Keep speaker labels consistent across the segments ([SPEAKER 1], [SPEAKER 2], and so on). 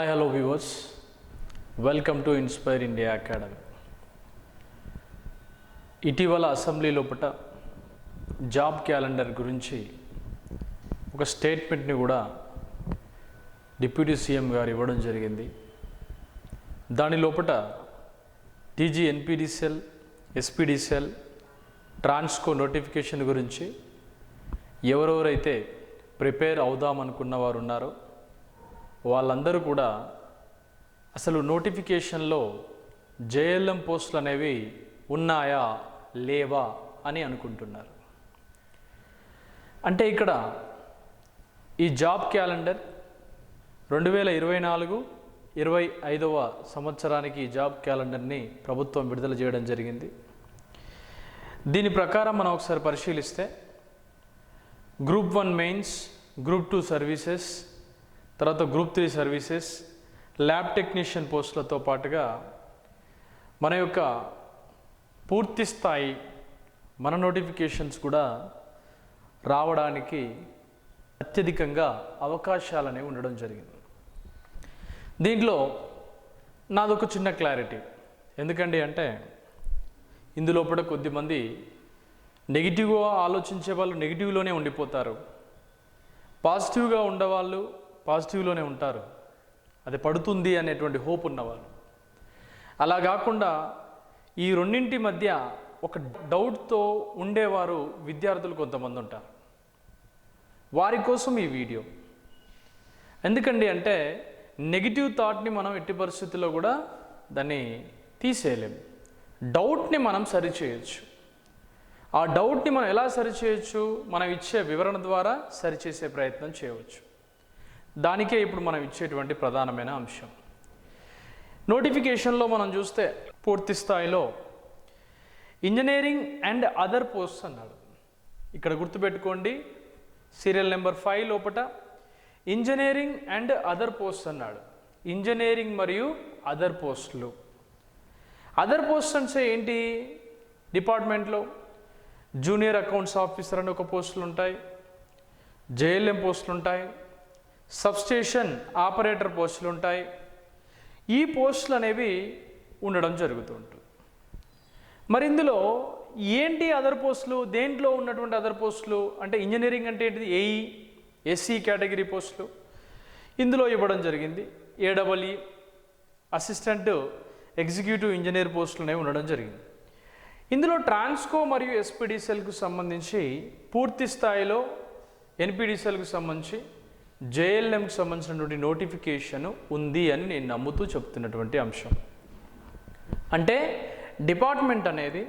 [SPEAKER 1] Hi hello viewers, welcome to inspire India academy. ఇటీవల assembly లోపల job calendar గురించి ఒక స్టేట్మెంట్ని కూడా డిప్యూటీ సీఎం గారు ఇవ్వడం జరిగింది. దాని లోపల TG NPDCL, SPDCL, Transco notification గురించి ఎవరెవరైతే ప్రిపేర్ అవుదామనుకున్న వారు ఉన్నారో వాళ్ళందరూ కూడా అసలు నోటిఫికేషన్లో జేఎల్ఎం పోస్టులు అనేవి ఉన్నాయా లేవా అని అనుకుంటున్నారు. అంటే ఇక్కడ ఈ జాబ్ క్యాలెండర్ 2024-25వ సంవత్సరానికి ఈ జాబ్ క్యాలెండర్ని ప్రభుత్వం విడుదల చేయడం జరిగింది. దీని ప్రకారం మనం ఒకసారి పరిశీలిస్తే గ్రూప్ 1 మెయిన్స్, గ్రూప్ 2 సర్వీసెస్, తర్వాత గ్రూప్ 3 సర్వీసెస్, ల్యాబ్ టెక్నీషియన్ పోస్టులతో పాటుగా మన యొక్క పూర్తి స్థాయి మన నోటిఫికేషన్స్ కూడా రావడానికి అత్యధికంగా అవకాశాలు అనేవి ఉండడం జరిగింది. దీంట్లో నాదొక చిన్న క్లారిటీ ఎందుకండి అంటే ఇందులో కూడా కొద్దిమంది నెగిటివ్గా ఆలోచించే వాళ్ళు నెగిటివ్లోనే ఉండిపోతారు, పాజిటివ్గా ఉండేవాళ్ళు పాజిటివ్లోనే ఉంటారు, అది పడుతుంది అనేటువంటి హోప్ ఉన్నవాళ్ళు. అలా కాకుండా ఈ రెండింటి మధ్య ఒక డౌట్తో ఉండేవారు విద్యార్థులు కొంతమంది ఉంటారు. వారి కోసం ఈ వీడియో. ఎందుకండి అంటే నెగిటివ్ థాట్ని మనం ఎట్టి పరిస్థితుల్లో కూడా దాన్ని తీసేయలేము. డౌట్ని మనం సరిచేయచ్చు. ఆ డౌట్ని మనం ఎలా సరిచేయచ్చు? మనం ఇచ్చే వివరణ ద్వారా సరిచేసే ప్రయత్నం చేయవచ్చు. దానికే ఇప్పుడు మనం ఇచ్చేటువంటి ప్రధానమైన అంశం. నోటిఫికేషన్లో మనం చూస్తే పూర్తి స్థాయిలో ఇంజనీరింగ్ అండ్ అదర్ పోస్ట్స్ అన్నాడు. ఇక్కడ గుర్తుపెట్టుకోండి, సీరియల్ నెంబర్ 5 లోపల ఇంజనీరింగ్ అండ్ అదర్ పోస్ట్స్ అన్నాడు. ఇంజనీరింగ్ మరియు అదర్ పోస్టులు. అదర్ పోస్ట్ అంటే ఏంటి? డిపార్ట్మెంట్లో జూనియర్ అకౌంట్స్ ఆఫీసర్ అని ఒక పోస్టులు ఉంటాయి, జేఎల్ఎం పోస్టులు ఉంటాయి, సబ్స్టేషన్ ఆపరేటర్ పోస్టులు ఉంటాయి. ఈ పోస్టులు అనేవి ఉండడం జరుగుతుంటుంది. మరి ఇందులో ఏంటి అదర్ పోస్టులు? దేంట్లో ఉన్నటువంటి అదర్ పోస్టులు అంటే ఇంజనీరింగ్ అంటే ఏంటిది? ఏఈ, ఎస్సీ కేటగిరీ పోస్టులు ఇందులో ఇవ్వడం జరిగింది. ఏడబ్ల్యూ అసిస్టెంట్ ఎగ్జిక్యూటివ్ ఇంజనీర్ పోస్టులు అనేవి ఉండడం జరిగింది. ఇందులో ట్రాన్స్కో మరియు ఎస్పీడీసీఎల్కు సంబంధించి పూర్తి స్థాయిలో, ఎన్పీడీసీఎల్కు సంబంధించి, జేఎల్ఎంకి సంబంధించినటువంటి నోటిఫికేషన్ ఉంది అని నేను నమ్ముతూ చెప్తున్నటువంటి అంశం. అంటే డిపార్ట్మెంట్ అనేది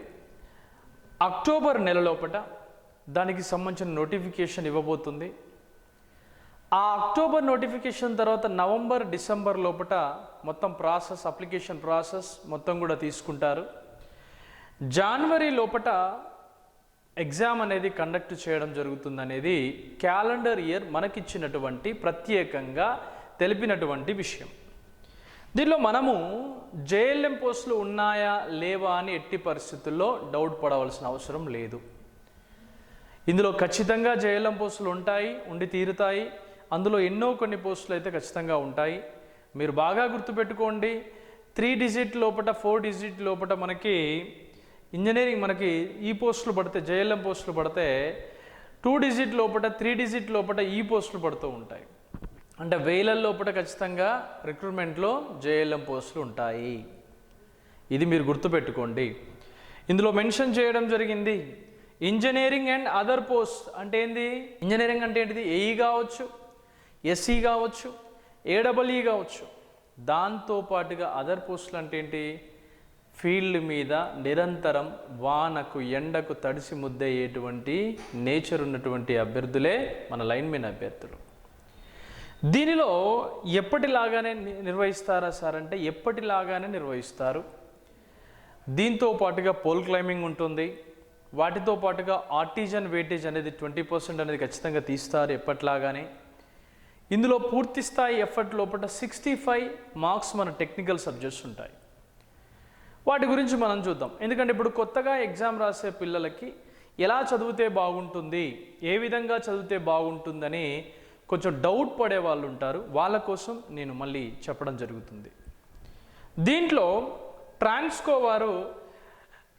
[SPEAKER 1] అక్టోబర్ నెల లోపల దానికి సంబంధించిన నోటిఫికేషన్ ఇవ్వబోతుంది. ఆ అక్టోబర్ నోటిఫికేషన్ తర్వాత నవంబర్, డిసెంబర్ లోపల మొత్తం ప్రాసెస్, అప్లికేషన్ ప్రాసెస్ మొత్తం కూడా తీసుకుంటారు. జనవరి లోపల ఎగ్జామ్ అనేది కండక్ట్ చేయడం జరుగుతుందనేది క్యాలెండర్ ఇయర్ మనకిచ్చినటువంటి ప్రత్యేకంగా తెలిపినటువంటి విషయం. దీనిలో మనము జేఎల్ఎం పోస్టులు ఉన్నాయా లేవా అని ఎట్టి పరిస్థితుల్లో డౌట్ పడవలసిన అవసరం లేదు. ఇందులో ఖచ్చితంగా జేఎల్ఎం పోస్టులు ఉంటాయి, ఉండి తీరుతాయి. అందులో కొన్ని పోస్టులు అయితే ఖచ్చితంగా ఉంటాయి. మీరు బాగా గుర్తుపెట్టుకోండి, 3 డిజిట్ లోపల 4 డిజిట్ లోపల మనకి ఇంజనీరింగ్ మనకి ఈ పోస్టులు పడితే, జేఎల్ఎం పోస్టులు పడితే 2 డిజిట్ లోపల 3 డిజిట్ లోపల ఈ పోస్టులు పడుతూ ఉంటాయి. అంటే వేల లోపల ఖచ్చితంగా రిక్రూట్మెంట్లో జేఎల్ఎం పోస్టులు ఉంటాయి. ఇది మీరు గుర్తుపెట్టుకోండి. ఇందులో మెన్షన్ చేయడం జరిగింది ఇంజనీరింగ్ అండ్ అదర్ పోస్ట్ అంటే ఏంది? ఇంజనీరింగ్ అంటే ఏంటిది? ఏఈ కావచ్చు, ఎస్సీ కావచ్చు, ఏడబ్ల్యూ కావచ్చు. దాంతోపాటుగా అదర్ పోస్టులు అంటే ఏంటి? ఫీల్డ్ మీద నిరంతరం వానకు ఎండకు తడిసి ముద్దయ్యేటువంటి నేచర్ ఉన్నటువంటి అభ్యర్థులే మన లైన్మెన్ అభ్యర్థులు. దీనిలో ఎప్పటిలాగానే నిర్వహిస్తారా సార్ అంటే ఎప్పటిలాగానే నిర్వహిస్తారు. దీంతో పాటుగా పోల్ క్లైంబింగ్ ఉంటుంది. వాటితో పాటుగా ఆర్టిజన్ వెయిటేజ్ అనేది 20% అనేది ఖచ్చితంగా తీస్తారు ఎప్పటిలాగానే. ఇందులో పూర్తి స్థాయి ఎఫర్ట్ లోపల 65 మార్క్స్ మన టెక్నికల్ సబ్జెక్ట్స్ ఉంటాయి. వాటి గురించి మనం చూద్దాం. ఎందుకంటే ఇప్పుడు కొత్తగా ఎగ్జామ్ రాసే పిల్లలకి ఎలా చదివితే బాగుంటుంది, ఏ విధంగా చదివితే బాగుంటుందని కొంచెం డౌట్ పడే వాళ్ళు ఉంటారు, వాళ్ళ కోసం నేను మళ్ళీ చెప్పడం జరుగుతుంది. దీంట్లో ట్రాన్స్కో వారు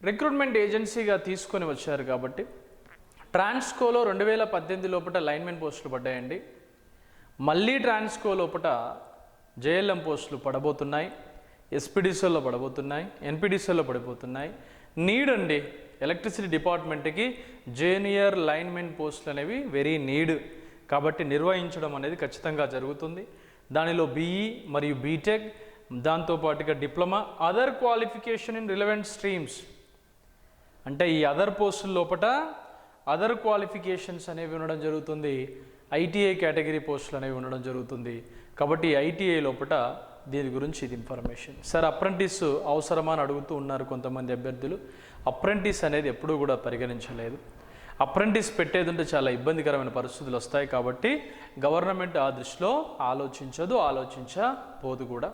[SPEAKER 1] రిక్రూట్మెంట్ ఏజెన్సీగా తీసుకొని వచ్చారు కాబట్టి ట్రాన్స్కోలో 2018 లోపల లైన్మెన్ పోస్టులు పడ్డాయండి. మళ్ళీ ట్రాన్స్కో లోపల జేఎల్ఎం పోస్టులు పడబోతున్నాయి, ఎస్పీడీసీలో పడబోతున్నాయి, ఎన్పీడీసీలో పడిపోతున్నాయి. నీడ్ అండి, ఎలక్ట్రిసిటీ డిపార్ట్మెంట్కి జూనియర్ లైన్మెన్ పోస్టులు అనేవి వెరీ నీడ్, కాబట్టి నిర్వహించడం అనేది ఖచ్చితంగా జరుగుతుంది. దానిలో బీఈ మరియు బీటెక్, దాంతోపాటుగా diploma, other qualification in relevant streams, అంటే ఈ అదర్ పోస్టుల లోపల అదర్ క్వాలిఫికేషన్స్ అనేవి ఉండడం జరుగుతుంది. ఐటీఐ కేటగిరీ పోస్టులు అనేవి ఉండడం జరుగుతుంది. కాబట్టి ఐటీఐ లోపల దీని గురించి ఇది ఇన్ఫర్మేషన్. సార్ అప్రెంటిస్ అవసరమా అని అడుగుతూ ఉన్నారు కొంతమంది అభ్యర్థులు. అప్రెంటిస్ అనేది ఎప్పుడూ కూడా పరిగణించలేదు. అప్రెంటిస్ పెట్టేది ఉంటే చాలా ఇబ్బందికరమైన పరిస్థితులు వస్తాయి. కాబట్టి గవర్నమెంట్ ఆ దృష్టిలో ఆలోచించబోదు కూడా.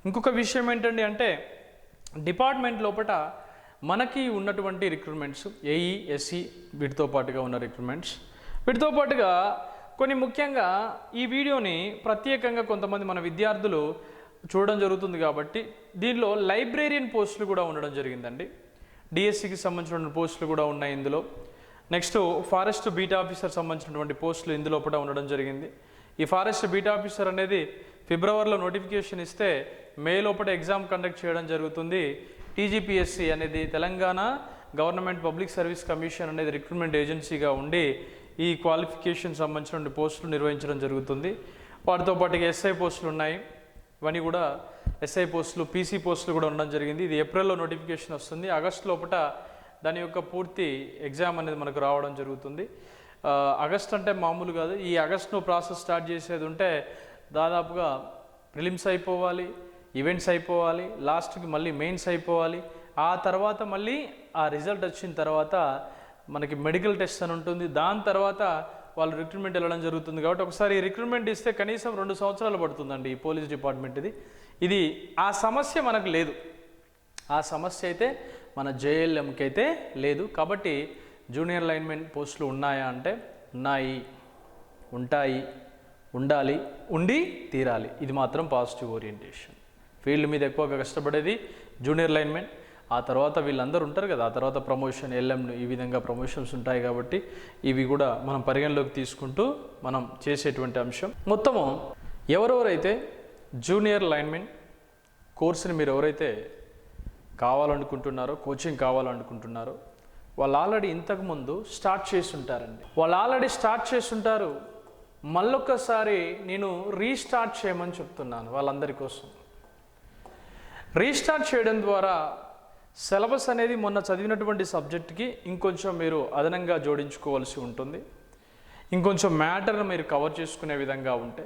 [SPEAKER 1] ఇంకొక విషయం ఏంటండి అంటే డిపార్ట్మెంట్ లోపల మనకి ఉన్నటువంటి రిక్రూట్మెంట్స్ ఏఈ, ఎస్ఈ వీటితో పాటుగా ఉన్న రిక్రూట్మెంట్స్, వీటితో పాటుగా కొన్ని ముఖ్యంగా ఈ వీడియోని ప్రత్యేకంగా కొంతమంది మన విద్యార్థులు చూడడం జరుగుతుంది కాబట్టి దీనిలో లైబ్రేరియన్ పోస్టులు కూడా ఉండడం జరిగిందండి. డిఎస్సికి సంబంధించిన పోస్టులు కూడా ఉన్నాయి ఇందులో. నెక్స్ట్ ఫారెస్ట్ బీట్ ఆఫీసర్ సంబంధించినటువంటి పోస్టులు ఇందులో కూడా ఉండడం జరిగింది. ఈ ఫారెస్ట్ బీట్ ఆఫీసర్ అనేది ఫిబ్రవరిలో నోటిఫికేషన్ ఇస్తే మే లోపల ఎగ్జామ్ కండక్ట్ చేయడం జరుగుతుంది. టీజీపీఎస్సీ అనేది Telangana government public service commission అనేది రిక్రూట్మెంట్ ఏజెన్సీగా ఉండి ఈ క్వాలిఫికేషన్ సంబంధించిన పోస్టులు నిర్వహించడం జరుగుతుంది. వాటితో పాటుగా ఎస్ఐ పోస్టులు ఉన్నాయి, ఇవన్నీ కూడా ఎస్ఐ పోస్టులు, పీసీ పోస్టులు కూడా ఉండడం జరిగింది. ఇది ఏప్రిల్లో నోటిఫికేషన్ వస్తుంది. ఆగస్టు లోపల దాని యొక్క పూర్తి ఎగ్జామ్ అనేది మనకు రావడం జరుగుతుంది. ఆగస్ట్ అంటే మామూలు కాదు. ఈ ఆగస్టులో ప్రాసెస్ స్టార్ట్ చేసేది ఉంటే దాదాపుగా ప్రిలిమ్స్ అయిపోవాలి, ఈవెంట్స్ అయిపోవాలి, లాస్ట్కి మళ్ళీ మెయిన్స్ అయిపోవాలి. ఆ తర్వాత మళ్ళీ ఆ రిజల్ట్ వచ్చిన తర్వాత మనకి మెడికల్ టెస్ట్ అని ఉంటుంది. దాని తర్వాత వాళ్ళు రిక్రూట్మెంట్ వెళ్ళడం జరుగుతుంది. కాబట్టి ఒకసారి రిక్రూట్మెంట్ ఇస్తే కనీసం 2 సంవత్సరాలు పడుతుందండి ఈ పోలీస్ డిపార్ట్మెంట్. ఇది ఆ సమస్య మనకు లేదు. ఆ సమస్య అయితే మన జేఎల్ఎంకి అయితే లేదు. కాబట్టి జూనియర్ లైన్మెన్ పోస్టులు ఉన్నాయా అంటే ఉన్నాయి, ఉంటాయి, ఉండాలి, ఉండి తీరాలి. ఇది మాత్రం పాజిటివ్ ఓరియంటేషన్. ఫీల్డ్ మీద ఎక్కువగా కష్టపడేది జూనియర్ లైన్మెన్. ఆ తర్వాత వీళ్ళందరూ ఉంటారు కదా, ఆ తర్వాత ప్రమోషన్, ఎల్ఎం, ఈ విధంగా ప్రమోషన్స్ ఉంటాయి. కాబట్టి ఇవి కూడా మనం పరిగణలోకి తీసుకుంటూ మనం చేసేటువంటి అంశం. మొత్తము ఎవరెవరైతే జూనియర్ లైన్మెన్ కోర్సుని మీరు ఎవరైతే కావాలనుకుంటున్నారో, కోచింగ్ కావాలనుకుంటున్నారో, వాళ్ళు ఆల్రెడీ ఇంతకుముందు స్టార్ట్ చేసి ఉంటారు. మళ్ళొక్కసారి నేను రీస్టార్ట్ చేయమని చెప్తున్నాను వాళ్ళందరి కోసం. రీస్టార్ట్ చేయడం ద్వారా సిలబస్ అనేది మొన్న చదివినటువంటి సబ్జెక్ట్కి ఇంకొంచెం మీరు అదనంగా జోడించుకోవాల్సి ఉంటుంది. ఇంకొంచెం మ్యాటర్ను మీరు కవర్ చేసుకునే విధంగా ఉంటే,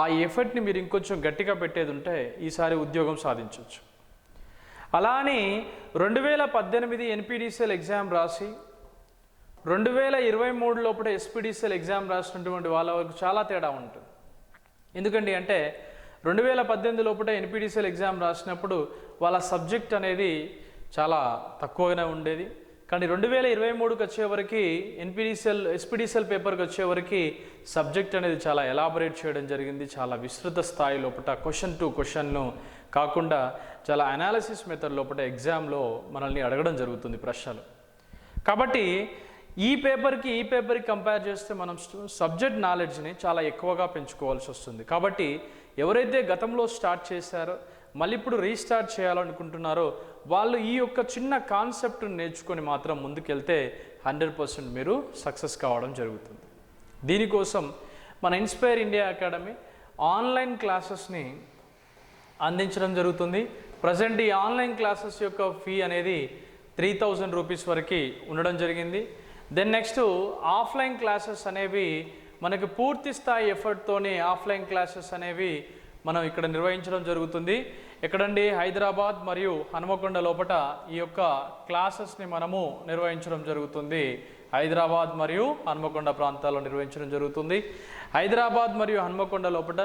[SPEAKER 1] ఆ ఎఫర్ట్ని మీరు ఇంకొంచెం గట్టిగా పెట్టేది ఉంటే ఈసారి ఉద్యోగం సాధించవచ్చు. అలా అని 2018 ఎన్పీడీసీఎల్ ఎగ్జామ్ రాసి 2023 లోపల ఎస్పీడీసీఎల్ ఎగ్జామ్ రాసినటువంటి వాళ్ళ వరకు చాలా తేడా ఉంటుంది. ఎందుకండి అంటే 2018 లోపల ఎన్పీడీసీఎల్ ఎగ్జామ్ రాసినప్పుడు వాళ్ళ సబ్జెక్ట్ అనేది చాలా తక్కువగానే ఉండేది. కానీ 2023కి వచ్చేవరకు ఎస్పీడీసీఎల్ పేపర్కి వచ్చేవరకు సబ్జెక్ట్ అనేది చాలా ఎలాబొరేట్ చేయడం జరిగింది. చాలా విస్తృత స్థాయి లోపల క్వశ్చన్ టు క్వశ్చన్ను కాకుండా చాలా అనాలిసిస్ మెథడ్ లోపల ఎగ్జామ్లో మనల్ని అడగడం జరుగుతుంది ప్రశ్నలు. కాబట్టి ఈ పేపర్కి కంపేర్ చేస్తే మనం సబ్జెక్ట్ నాలెడ్జ్ని చాలా ఎక్కువగా పెంచుకోవాల్సి వస్తుంది. కాబట్టి ఎవరైతే గతంలో స్టార్ట్ చేశారో మళ్ళీ ఇప్పుడు రీస్టార్ట్ చేయాలనుకుంటున్నారో వాళ్ళు ఈ యొక్క చిన్న కాన్సెప్ట్ని నేర్చుకొని మాత్రం ముందుకెళ్తే 100% మీరు సక్సెస్ కావడం జరుగుతుంది. దీనికోసం మన ఇన్స్పైర్ ఇండియా అకాడమీ ఆన్లైన్ క్లాసెస్ని అందించడం జరుగుతుంది. ప్రజెంట్ ఈ ఆన్లైన్ క్లాసెస్ యొక్క ఫీ అనేది 3000 రూపీస్ వరకు ఉండడం జరిగింది. దెన్ నెక్స్ట్ ఆఫ్లైన్ క్లాసెస్ అనేవి మనకి పూర్తి స్థాయి ఎఫర్ట్తోని ఆఫ్లైన్ క్లాసెస్ అనేవి మనం ఇక్కడ నిర్వహించడం జరుగుతుంది. ఎక్కడండి? హైదరాబాద్ మరియు హనుమకొండ లోపల ఈ యొక్క క్లాసెస్ని మనము నిర్వహించడం జరుగుతుంది. హైదరాబాద్ మరియు హనుమకొండ ప్రాంతాల్లో నిర్వహించడం జరుగుతుంది. హైదరాబాద్ మరియు హనుమకొండ లోపల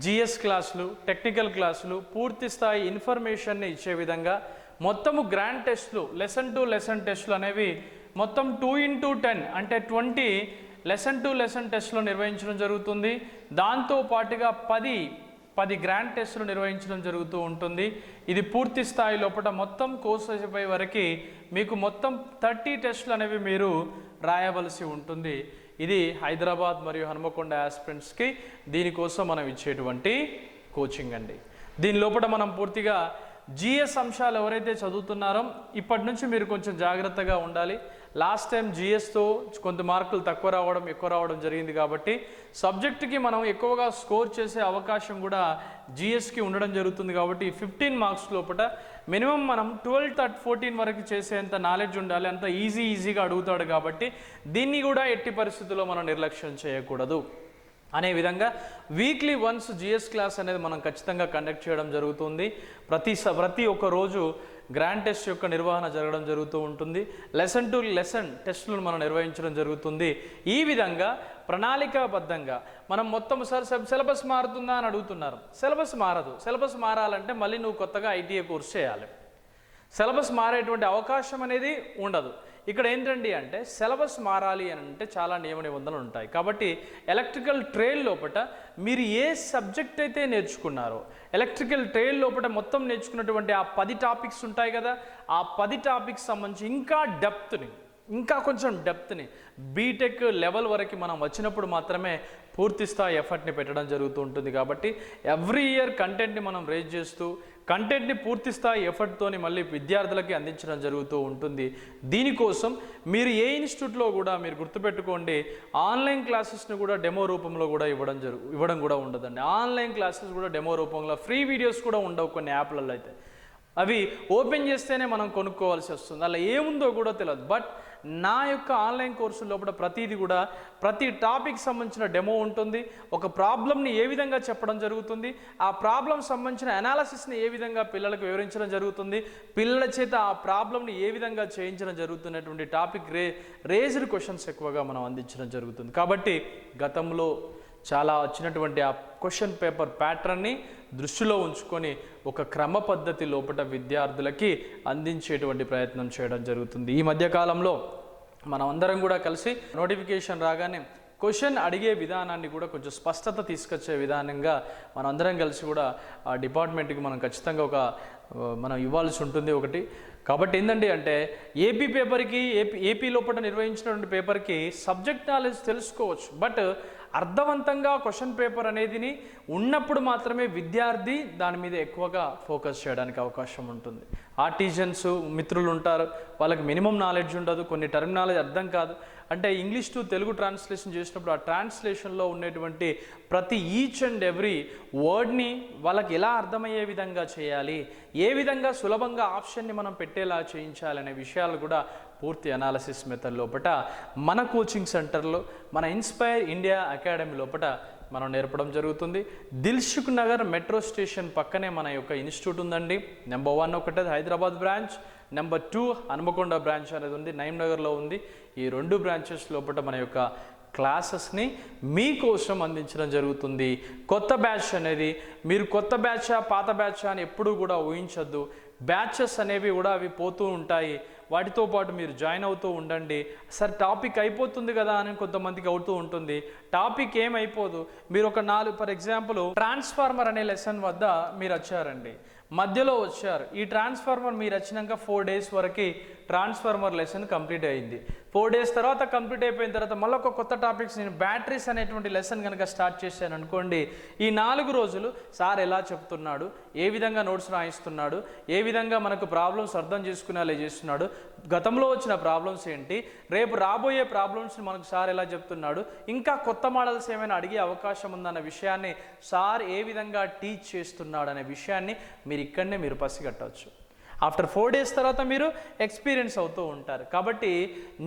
[SPEAKER 1] జిఎస్ క్లాసులు, టెక్నికల్ క్లాసులు, పూర్తి స్థాయి ఇన్ఫర్మేషన్ని ఇచ్చే విధంగా మొత్తము గ్రాండ్ టెస్టులు, లెసన్ టు లెసన్ టెస్టులు అనేవి మొత్తం 2x10 అంటే 20 లెసన్ టు లెసన్ టెస్టులు నిర్వహించడం జరుగుతుంది. దాంతో పాటుగా 10 గ్రాండ్ టెస్టులు నిర్వహించడం జరుగుతూ ఉంటుంది. ఇది పూర్తి స్థాయి లోపల మొత్తం కోర్సు అయిపోయే వరకు మీకు మొత్తం 30 టెస్టులు అనేవి మీరు రాయవలసి ఉంటుంది. ఇది హైదరాబాద్ మరియు హనుమకొండ ఆస్పిరెంట్స్కి దీనికోసం మనం ఇచ్చేటువంటి కోచింగ్ అండి. దీని లోపల మనం పూర్తిగా జిఎస్ అంశాలు ఎవరైతే చదువుతున్నారో ఇప్పటి నుంచి మీరు కొంచెం జాగ్రత్తగా ఉండాలి. లాస్ట్ టైం జిఎస్తో కొంత మార్కులు తక్కువ రావడం ఎక్కువ రావడం జరిగింది కాబట్టి సబ్జెక్టుకి మనం ఎక్కువగా స్కోర్ చేసే అవకాశం కూడా జిఎస్కి ఉండడం జరుగుతుంది. కాబట్టి 15 మార్క్స్ లోపల మినిమం మనం 12-14 వరకు చేసేంత నాలెడ్జ్ ఉండాలి. అంత ఈజీగా అడుగుతాడు కాబట్టి దీన్ని కూడా ఎట్టి పరిస్థితుల్లో మనం నిర్లక్ష్యం చేయకూడదు అనే విధంగా వీక్లీ వన్స్ జిఎస్ క్లాస్ అనేది మనం ఖచ్చితంగా కండక్ట్ చేయడం జరుగుతుంది. ప్రతి ఒక్క రోజు గ్రాండ్ టెస్ట్ యొక్క నిర్వహణ జరగడం జరుగుతూ ఉంటుంది. లెసన్ టు లెసన్ టెస్టులను మనం నిర్వహించడం జరుగుతుంది. ఈ విధంగా ప్రణాళికాబద్ధంగా మనం మొత్తం సిలబస్ మారుతుందా అని అడుగుతున్నారు. సిలబస్ మారదు. సిలబస్ మారాలంటే మళ్ళీ నువ్వు కొత్తగా ఐటీఐ కోర్స్ చేయాలి. సిలబస్ మారేటువంటి అవకాశం అనేది ఉండదు. ఇక్కడ ఏంటండి అంటే సిలబస్ మారాలి అని అంటే చాలా నియమ నిబంధనలు ఉంటాయి. కాబట్టి ఎలక్ట్రికల్ ట్రేడ్ లోపల మీరు ఏ సబ్జెక్ట్ అయితే నేర్చుకున్నారో ఎలక్ట్రికల్ ట్రేడ్ లోపల మొత్తం నేర్చుకున్నటువంటి ఆ 10 టాపిక్స్ ఉంటాయి కదా, ఆ 10 టాపిక్స్ సంబంధించి ఇంకా కొంచెం డెప్త్ని బీటెక్ లెవెల్ వరకు మనం వచ్చినప్పుడు మాత్రమే పూర్తి స్థాయి ఎఫర్ట్ని పెట్టడం జరుగుతూ ఉంటుంది. కాబట్టి ఎవ్రీ ఇయర్ కంటెంట్ని మనం రేజ్ చేస్తూ కంటెంట్ని పూర్తి స్థాయి ఎఫర్ట్తోని మళ్ళీ విద్యార్థులకి అందించడం జరుగుతూ ఉంటుంది. దీనికోసం మీరు ఏ ఇన్స్టిట్యూట్లో కూడా మీరు గుర్తుపెట్టుకోండి, ఆన్లైన్ క్లాసెస్ని కూడా డెమో రూపంలో కూడా ఇవ్వడం కూడా ఉండదండి. ఆన్లైన్ క్లాసెస్ కూడా డెమో రూపంలో ఫ్రీ వీడియోస్ కూడా ఉండవు కొన్ని యాప్లలో. అయితే అవి ఓపెన్ చేస్తేనే మనం కొనుక్కోవాల్సి వస్తుంది. అలా ఏముందో కూడా తెలియదు. బట్ నా యొక్క ఆన్లైన్ కోర్సు లోపల ప్రతి టాపిక్ సంబంధించిన డెమో ఉంటుంది. ఒక ప్రాబ్లమ్ని ఏ విధంగా చెప్పడం జరుగుతుంది, ఆ ప్రాబ్లం సంబంధించిన అనాలసిస్ని ఏ విధంగా పిల్లలకు వివరించడం జరుగుతుంది, పిల్లల చేత ఆ ప్రాబ్లమ్ని ఏ విధంగా చేయించడం జరుగుతున్నటువంటి టాపిక్ రేజ్డ్ క్వశ్చన్స్ ఎక్కువగా మనం అందించడం జరుగుతుంది. కాబట్టి గతంలో చాలా వచ్చినటువంటి ఆ క్వశ్చన్ పేపర్ ప్యాటర్న్ని దృష్టిలో ఉంచుకొని ఒక క్రమ పద్ధతి లోపల విద్యార్థులకి అందించేటువంటి ప్రయత్నం చేయడం జరుగుతుంది. ఈ మధ్యకాలంలో మనం అందరం కూడా కలిసి నోటిఫికేషన్ రాగానే క్వశ్చన్ అడిగే విధానాన్ని కూడా కొంచెం స్పష్టత తీసుకొచ్చే విధానంగా మనం అందరం కలిసి కూడా ఆ డిపార్ట్మెంట్కి మనం ఖచ్చితంగా మనం ఇవ్వాల్సి ఉంటుంది ఒకటి. కాబట్టి ఏంటండి అంటే ఏపీ పేపర్కి ఏపీ లోపల నిర్వహించినటువంటి పేపర్కి సబ్జెక్ట్ నాలెడ్జ్ తెలుసుకోవచ్చు. బట్ అర్థవంతంగా క్వశ్చన్ పేపర్ అనేది ఉన్నప్పుడు మాత్రమే విద్యార్థి దాని మీద ఎక్కువగా ఫోకస్ చేయడానికి అవకాశం ఉంటుంది. ఆర్టిజన్స్ మిత్రులు ఉంటారు, వాళ్ళకి మినిమం నాలెడ్జ్ ఉండదు, కొన్ని టర్మినాలజీ అర్థం కాదు. అంటే ఇంగ్లీష్ టు తెలుగు ట్రాన్స్లేషన్ చేసినప్పుడు ఆ ట్రాన్స్లేషన్లో ఉండేటువంటి ప్రతి ఈచ్ అండ్ ఎవ్రీ వర్డ్ని వాళ్ళకి ఎలా అర్థమయ్యే విధంగా చేయాలి, ఏ విధంగా సులభంగా ఆప్షన్ని మనం పెట్టేలా చేయించాలి అనే విషయాలు కూడా పూర్తి అనాలిసిస్ మెథడ్ లోపల మన కోచింగ్ సెంటర్లో మన ఇన్స్పైర్ ఇండియా అకాడమీ లోపల మనం నేర్పడం జరుగుతుంది. దిల్సుఖ్ నగర్ మెట్రో స్టేషన్ పక్కనే మన యొక్క ఇన్స్టిట్యూట్ ఉందండి. నెంబర్ 1 ఒకటి Hyderabad branch, number 2 Hanamkonda branch అనేది ఉంది, నైమ్నగర్లో ఉంది. ఈ 2 బ్రాంచెస్ లోపల మన యొక్క క్లాసెస్ని మీకోసం అందించడం జరుగుతుంది. కొత్త బ్యాచ్ అనేది మీరు కొత్త బ్యాచా పాత బ్యాచా అని ఎప్పుడూ కూడా ఊహించొద్దు. బ్యాచెస్ అనేవి కూడా అవి పోతూ ఉంటాయి, వాటితో పాటు మీరు జాయిన్ అవుతూ ఉండండి. సార్ టాపిక్ అయిపోతుంది కదా అని కొంతమందికి అవుతూ ఉంటుంది. టాపిక్ ఏమైపోదు. మీరు ఒక 4 ఫర్ ఎగ్జాంపుల్ ట్రాన్స్ఫార్మర్ అనే లెసన్ వద్ద మీరు వచ్చారండి, మధ్యలో వచ్చారు. ఈ ట్రాన్స్ఫార్మర్ మీరు వచ్చినాక 4 డేస్ వరకు ట్రాన్స్ఫార్మర్ లెసన్ కంప్లీట్ అయింది. 4 డేస్ తర్వాత కంప్లీట్ అయిపోయిన తర్వాత మళ్ళీ ఒక కొత్త టాపిక్స్ నేను బ్యాటరీస్ అనేటువంటి లెసన్ కనుక స్టార్ట్ చేశాను అనుకోండి, ఈ 4 రోజులు సార్ ఎలా చెప్తున్నాడు, ఏ విధంగా నోట్స్ రాయిస్తున్నాడు, ఏ విధంగా మనకు ప్రాబ్లమ్స్ అర్థం చేసుకునేలా చేస్తున్నాడు, గతంలో వచ్చిన ప్రాబ్లమ్స్ ఏంటి, రేపు రాబోయే ప్రాబ్లమ్స్ని మనకు సార్ ఎలా చెప్తున్నాడు, ఇంకా కొత్త మోడల్స్ ఏమైనా అడిగే అవకాశం ఉందన్న విషయాన్ని సార్ ఏ విధంగా టీచ్ చేస్తున్నాడు అనే విషయాన్ని మీరు ఇక్కడనే మీరు పసిగట్టవచ్చు. ఆఫ్టర్ 4 డేస్ తర్వాత మీరు ఎక్స్పీరియన్స్ అవుతూ ఉంటారు. కాబట్టి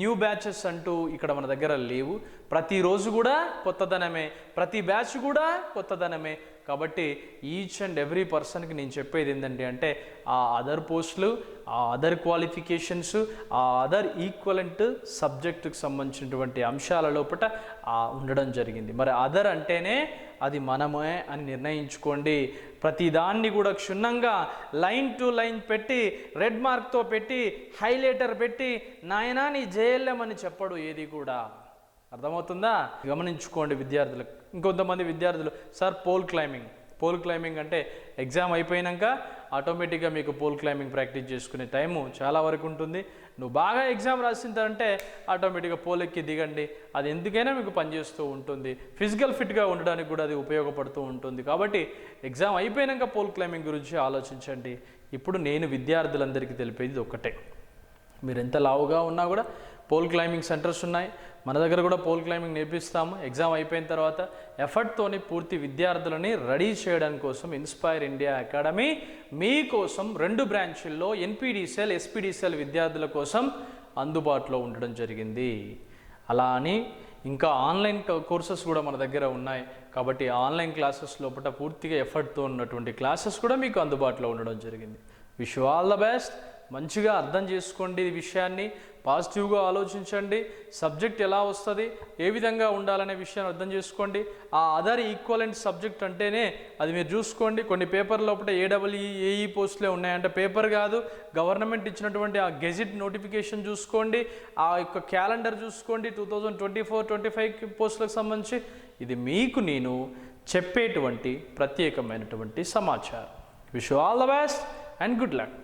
[SPEAKER 1] న్యూ బ్యాచెస్ అంటూ ఇక్కడ మన దగ్గర లేవు. ప్రతిరోజు కూడా కొత్తదనమే, ప్రతి బ్యాచ్ కూడా కొత్తదనమే. కాబట్టి ఈచ్ అండ్ ఎవ్రీ పర్సన్కి నేను చెప్పేది ఏంటంటే అంటే ఆ అదర్ పోస్టులు, ఆ అదర్ క్వాలిఫికేషన్స్, ఆ అదర్ ఈక్వలెంట్ సబ్జెక్టుకు సంబంధించినటువంటి అంశాల లోపల ఉండడం జరిగింది. మరి అదర్ అంటేనే అది మనమే అని నిర్ణయించుకోండి. ప్రతిదాన్ని కూడా క్షుణ్ణంగా లైన్ టు లైన్ పెట్టి రెడ్ మార్క్తో పెట్టి హైలైటర్ పెట్టి నాయనా నీ జేఎల్ఎం అని చెప్పడు ఏది కూడా. అర్థమవుతుందా? గమనించుకోండి విద్యార్థులకు. ఇంకొంతమంది విద్యార్థులు సార్ పోల్ క్లైంబింగ్ అంటే ఎగ్జామ్ అయిపోయినాక ఆటోమేటిక్గా మీకు పోల్ క్లైంబింగ్ ప్రాక్టీస్ చేసుకునే టైము చాలా వరకు ఉంటుంది. నువ్వు బాగా ఎగ్జామ్ రాసిందంటే ఆటోమేటిక్గా పోల్ ఎక్కి దిగండి, అది ఎందుకైనా మీకు పనిచేస్తూ ఉంటుంది. ఫిజికల్ ఫిట్గా ఉండడానికి కూడా అది ఉపయోగపడుతూ ఉంటుంది. కాబట్టి ఎగ్జామ్ అయిపోయినాక పోల్ క్లైంబింగ్ గురించి ఆలోచించండి. ఇప్పుడు నేను విద్యార్థులందరికీ తెలిపేది ఒక్కటే, మీరు ఎంత లావుగా ఉన్నా కూడా పోల్ క్లైంబింగ్ సెంటర్స్ ఉన్నాయి, మన దగ్గర కూడా పోల్ క్లైంబింగ్ నేర్పిస్తాము. ఎగ్జామ్ అయిపోయిన తర్వాత ఎఫర్ట్తోని పూర్తి విద్యార్థులని రెడీ చేయడం కోసం ఇన్స్పైర్ ఇండియా అకాడమీ మీకోసం 2 బ్రాంచుల్లో NPTCL, SPTCL విద్యార్థుల కోసం అందుబాటులో ఉండడం జరిగింది. అలా అని ఇంకా ఆన్లైన్ కోర్సెస్ కూడా మన దగ్గర ఉన్నాయి. కాబట్టి ఆన్లైన్ క్లాసెస్ లోపల పూర్తిగా ఎఫర్ట్తో ఉన్నటువంటి క్లాసెస్ కూడా మీకు అందుబాటులో ఉండడం జరిగింది. Wish you all the best. మంచిగా అర్థం చేసుకోండి ఈ విషయాన్ని, పాజిటివ్గా ఆలోచించండి. సబ్జెక్ట్ ఎలా వస్తుంది, ఏ విధంగా ఉండాలనే విషయాన్ని అర్థం చేసుకోండి. ఆ అదర్ ఈక్వలెంట్ సబ్జెక్ట్ అంటేనే అది మీరు చూసుకోండి. కొన్ని పేపర్ లోపల AEE, AE పోస్టులే ఉన్నాయంటే పేపర్ కాదు, గవర్నమెంట్ ఇచ్చినటువంటి ఆ గెజిట్ నోటిఫికేషన్ చూసుకోండి, ఆ యొక్క క్యాలెండర్ చూసుకోండి 2024-25 పోస్టులకు సంబంధించి. ఇది మీకు నేను చెప్పేటువంటి ప్రత్యేకమైనటువంటి సమాచారం. Wish you all the best and good luck.